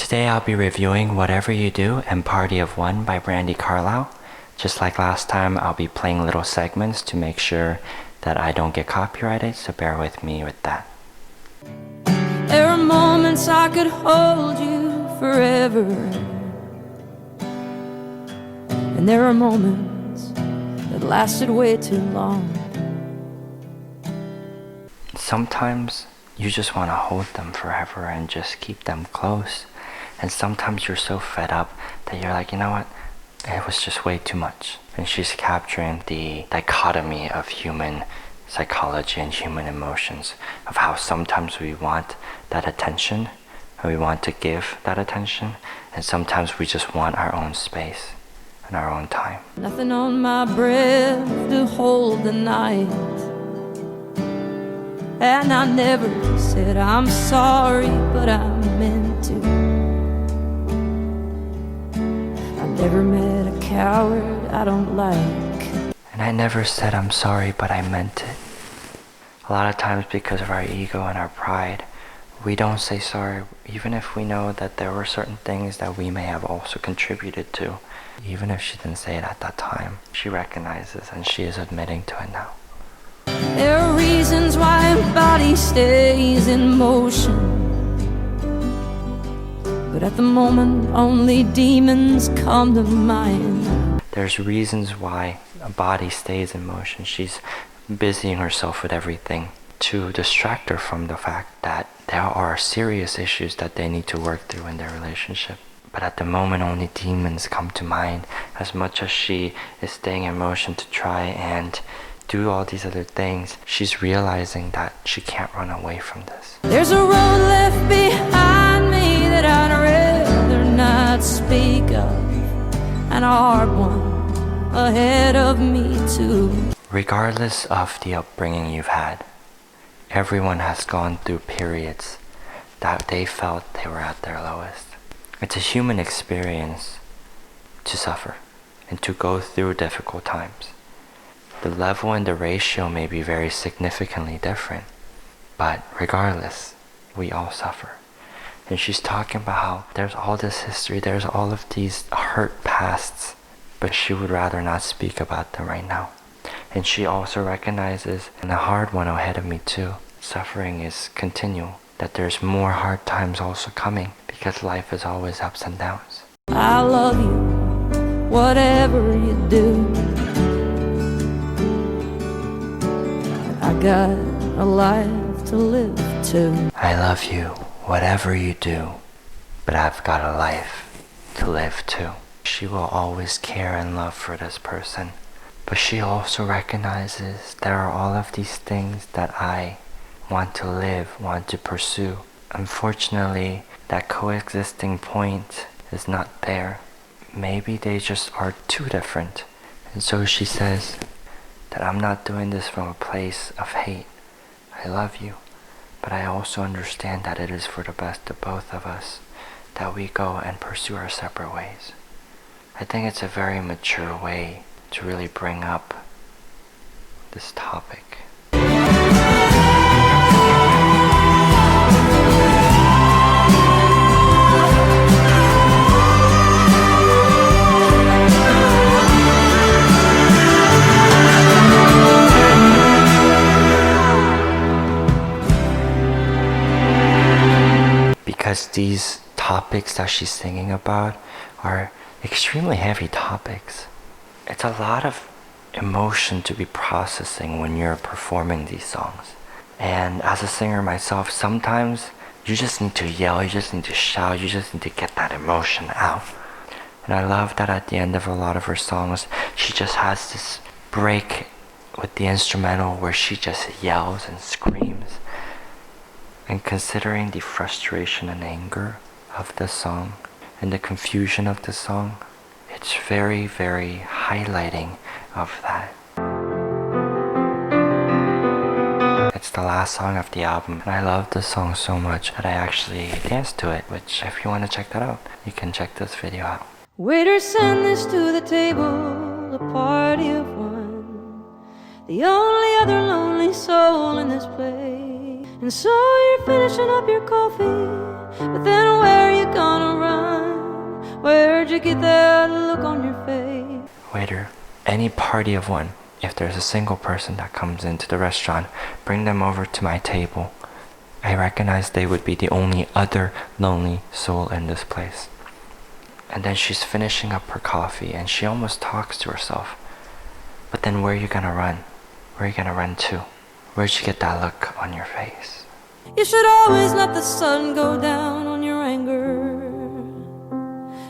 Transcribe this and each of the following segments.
Today I'll be reviewing Whatever You Do and Party of One by Brandi Carlile. Just like last time, I'll be playing little segments to make sure that I don't get copyrighted, so bear with me with that. There are moments I could hold you forever, and there are moments that lasted way too long. Sometimes you just want to hold them forever and just keep them close. And sometimes you're so fed up that you're like, you know what? It was just way too much. And she's capturing the dichotomy of human psychology and human emotions, of how sometimes we want that attention and we want to give that attention, and sometimes we just want our own space and our own time. Nothing on my breath to hold the night, and I never said I'm sorry, but I meant to. I never met a coward I don't like. And I never said I'm sorry, but I meant it. A lot of times because of our ego and our pride, we don't say sorry, even if we know that there were certain things that we may have also contributed to. Even if she didn't say it at that time, she recognizes and she is admitting to it now. There are reasons why a body stays in motion, but at the moment only demons come to mind. There's reasons why a body stays in motion. She's busying herself with everything to distract her from the fact that there are serious issues that they need to work through in their relationship. But at the moment only demons come to mind. As much as she is staying in motion to try and do all these other things, she's realizing that she can't run away from this. There's a road left behind me that I'd rather not speak of, and a hard one ahead of me too. Regardless of the upbringing you've had, everyone has gone through periods that they felt they were at their lowest. It's a human experience to suffer and to go through difficult times. The level and the ratio may be very significantly different, but regardless, we all suffer. And she's talking about how there's all this history, there's all of these hurt pasts, but she would rather not speak about them right now. And she also recognizes, and a hard one ahead of me too, suffering is continual, that there's more hard times also coming, because life is always ups and downs. I love you, whatever you do. I got a life to live too. I love you, whatever you do, but I've got a life to live too. She will always care and love for this person, but she also recognizes there are all of these things that I want to live, want to pursue. Unfortunately, that coexisting point is not there. Maybe they just are too different. And so she says that I'm not doing this from a place of hate. I love you, but I also understand that it is for the best of both of us that we go and pursue our separate ways. I think it's a very mature way to really bring up this topic. Because these topics that she's singing about are extremely heavy topics. It's a lot of emotion to be processing when you're performing these songs. And as a singer myself, sometimes you just need to yell, you just need to shout, you just need to get that emotion out. And I love that at the end of a lot of her songs, she just has this break with the instrumental where she just yells and screams. And considering the frustration and anger of the song and the confusion of the song, it's very, very highlighting of that. It's the last song of the album, and I love this song so much that I actually danced to it, which if you want to check that out, you can check this video out. Waiter, send this to the table, a party of one, the only other lonely soul in this place. And so you're finishing up your coffee, but then where are you gonna run? Where'd you get that look on your face? Waiter, any party of one, if there's a single person that comes into the restaurant, bring them over to my table. I recognize they would be the only other lonely soul in this place. And then she's finishing up her coffee and she almost talks to herself. But then where are you gonna run? Where are you gonna run to? Where'd you get that look on your face? You should always let the sun go down on your anger.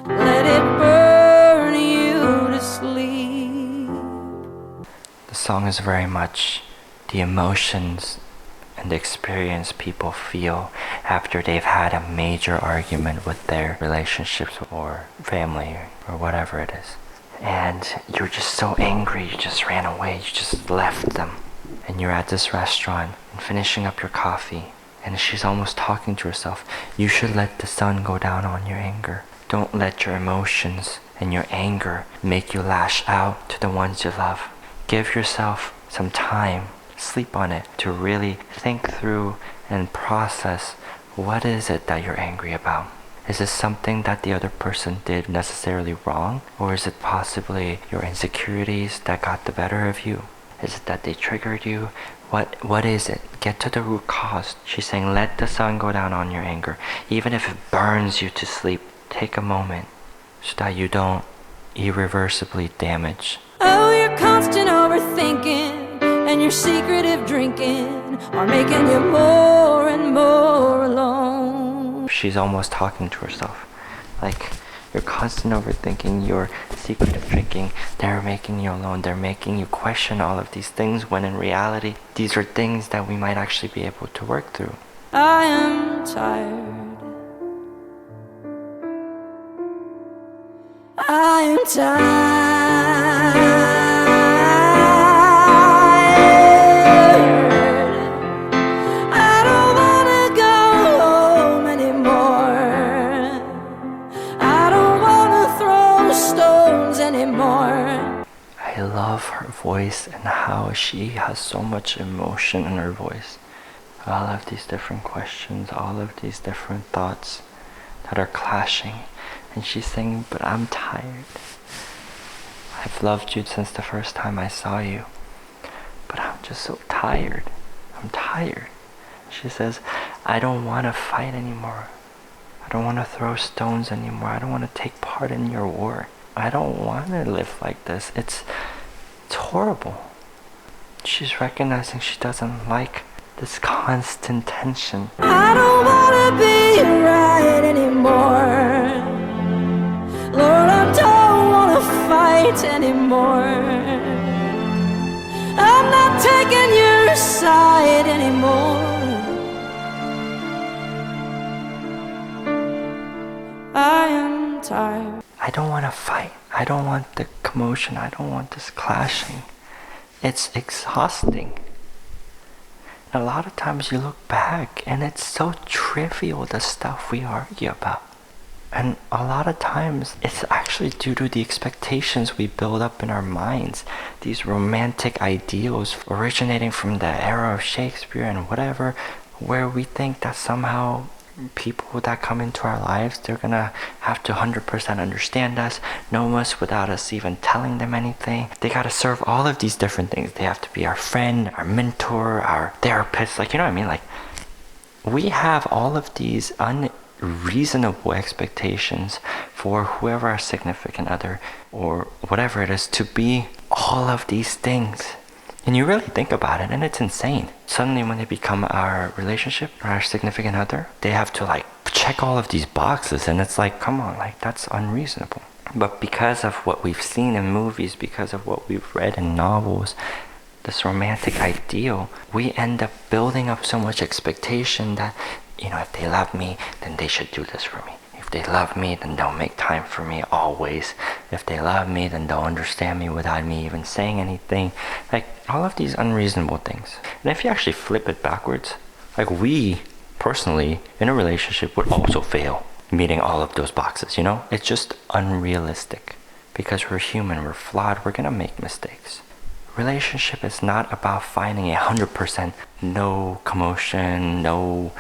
Let it burn you to sleep. The song is very much the emotions and the experience people feel after they've had a major argument with their relationships or family or whatever it is. And you're just so angry, you just ran away, you just left them. And you're at this restaurant and finishing up your coffee, and she's almost talking to herself. You should let the sun go down on your anger. Don't let your emotions and your anger make you lash out to the ones you love. Give yourself some time, sleep on it, to really think through and process what is it that you're angry about. Is it something that the other person did necessarily wrong? Or is it possibly your insecurities that got the better of you? Is it that they triggered you? What is it? Get to the root cause. She's saying let the sun go down on your anger. Even if it burns you to sleep, take a moment so that you don't irreversibly damage. Oh, your constant overthinking and your secretive drinking are making you more and more alone. She's almost talking to herself. Like, your constant overthinking, your secretive drinking, they're making you alone. They're making you question all of these things when in reality, these are things that we might actually be able to work through. I am tired. I am tired. I don't wanna go home anymore. I don't wanna throw stones anymore. I love her voice and how she has so much emotion in her voice. All of these different questions, all of these different thoughts that are clashing. And she's saying, but I'm tired. I've loved you since the first time I saw you. But I'm just so tired. I'm tired. She says, I don't want to fight anymore. I don't want to throw stones anymore. I don't want to take part in your war. I don't want to live like this. It's horrible. She's recognizing she doesn't like this constant tension. I don't wanna be right anymore. Lord, I don't wanna fight anymore. I'm not taking your side anymore. I am tired. I don't want to fight. I don't want the commotion. I don't want this clashing. It's exhausting. A lot of times you look back and it's so trivial, the stuff we argue about. And a lot of times it's actually due to the expectations we build up in our minds. These romantic ideals originating from the era of Shakespeare and whatever, where we think that somehow people that come into our lives, they're gonna have to 100% understand us, know us without us even telling them anything. They gotta serve all of these different things. They have to be our friend, our mentor, our therapist, like, you know what I mean? Like, we have all of these unreasonable expectations for whoever our significant other or whatever it is to be all of these things. And you really think about it, and it's insane. Suddenly when they become our relationship or our significant other, they have to like check all of these boxes, and it's like, come on, like that's unreasonable. But because of what we've seen in movies, because of what we've read in novels, this romantic ideal, we end up building up so much expectation that, you know, if they love me, then they should do this for me. If they love me, then they'll make time for me always. If they love me, then they'll understand me without me even saying anything. Like, all of these unreasonable things. And if you actually flip it backwards, like, we, personally, in a relationship would also fail meeting all of those boxes, you know? It's just unrealistic. Because we're human, we're flawed, we're gonna make mistakes. Relationship is not about finding 100% no commotion, no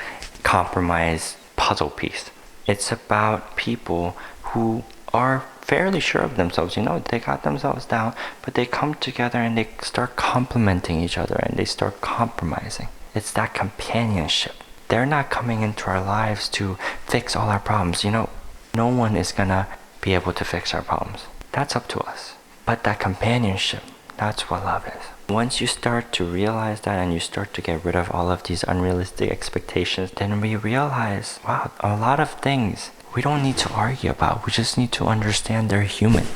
compromise puzzle piece. It's about people who are fairly sure of themselves, they got themselves down, but they come together and they start complementing each other and they start compromising. It's that companionship. They're not coming into our lives to fix all our problems. No one is gonna be able to fix our problems. That's up to us. But that companionship, that's what love is. Once you start to realize that and you start to get rid of all of these unrealistic expectations, then we realize, wow, a lot of things we don't need to argue about. We just need to understand they're human.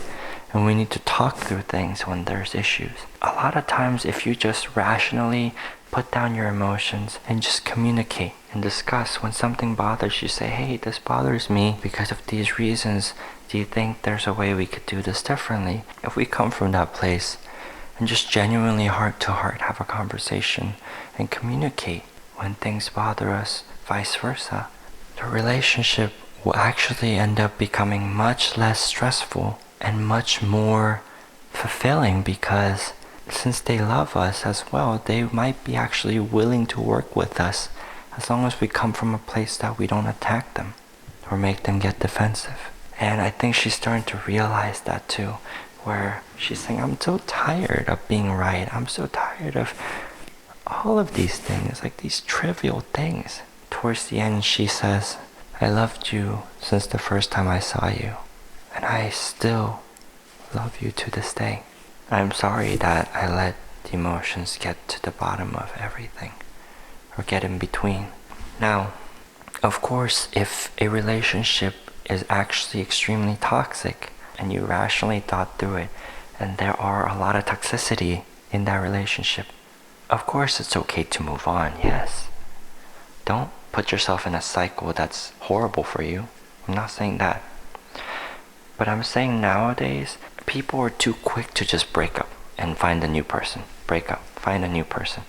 And we need to talk through things when there's issues. A lot of times, if you just rationally put down your emotions and just communicate and discuss when something bothers you, say, hey, this bothers me because of these reasons. Do you think there's a way we could do this differently? If we come from that place and just genuinely heart to heart have a conversation and communicate when things bother us, vice versa, the relationship will actually end up becoming much less stressful and much more fulfilling, because since they love us as well, they might be actually willing to work with us as long as we come from a place that we don't attack them or make them get defensive. And I think she's starting to realize that too, where she's saying, I'm so tired of being right. I'm so tired of all of these things, like these trivial things. Towards the end, she says, I loved you since the first time I saw you, and I still love you to this day. I'm sorry that I let the emotions get to the bottom of everything, or get in between. Now, of course, if a relationship is actually extremely toxic, and you rationally thought through it, and there are a lot of toxicity in that relationship, of course it's okay to move on, yes. Don't put yourself in a cycle that's horrible for you. I'm not saying that. But I'm saying nowadays, people are too quick to just break up and find a new person. Break up, find a new person.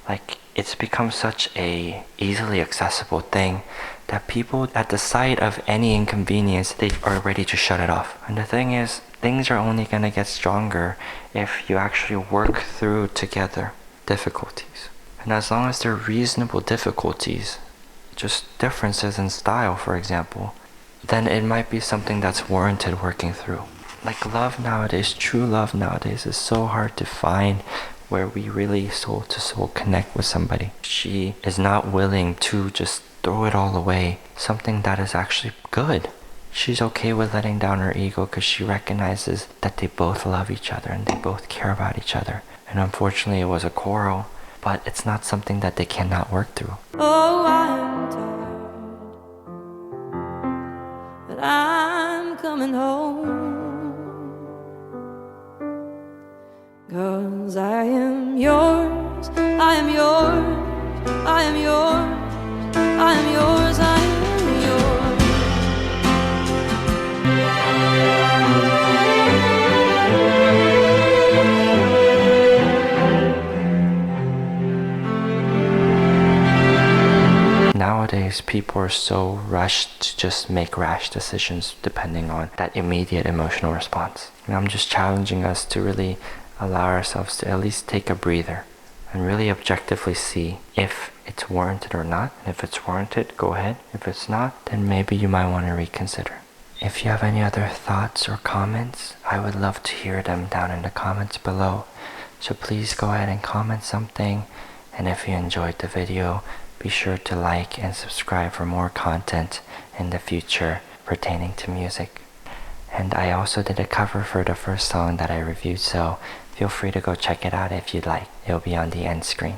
Like, it's become such a easily accessible thing that people, at the sight of any inconvenience, they are ready to shut it off. And the thing is, things are only gonna get stronger if you actually work through together difficulties. And as long as they're reasonable difficulties, just differences in style, for example, then it might be something that's warranted working through. Like love nowadays, true love nowadays is so hard to find, where we really soul to soul connect with somebody. She is not willing to just throw it all away, something that is actually good. She's okay with letting down her ego because she recognizes that they both love each other and they both care about each other. And unfortunately it was a quarrel, but it's not something that they cannot work through. Oh, I'm tired, but I'm coming home, 'cause I am yours, I am yours, I am yours, I am yours, I am yours. Nowadays, people are so rushed to just make rash decisions depending on that immediate emotional response. And I'm just challenging us to really allow ourselves to at least take a breather and really objectively see if it's warranted or not. And if it's warranted, go ahead. If it's not, then maybe you might want to reconsider. If you have any other thoughts or comments, I would love to hear them down in the comments below. So please go ahead and comment something. And if you enjoyed the video, be sure to like and subscribe for more content in the future pertaining to music. And I also did a cover for the first song that I reviewed, so feel free to go check it out if you'd like. It'll be on the end screen.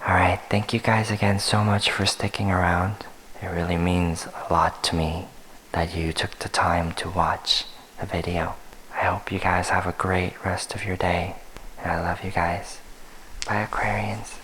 Alright, thank you guys again so much for sticking around. It really means a lot to me that you took the time to watch the video. I hope you guys have a great rest of your day, and I love you guys. Bye, Aquarians.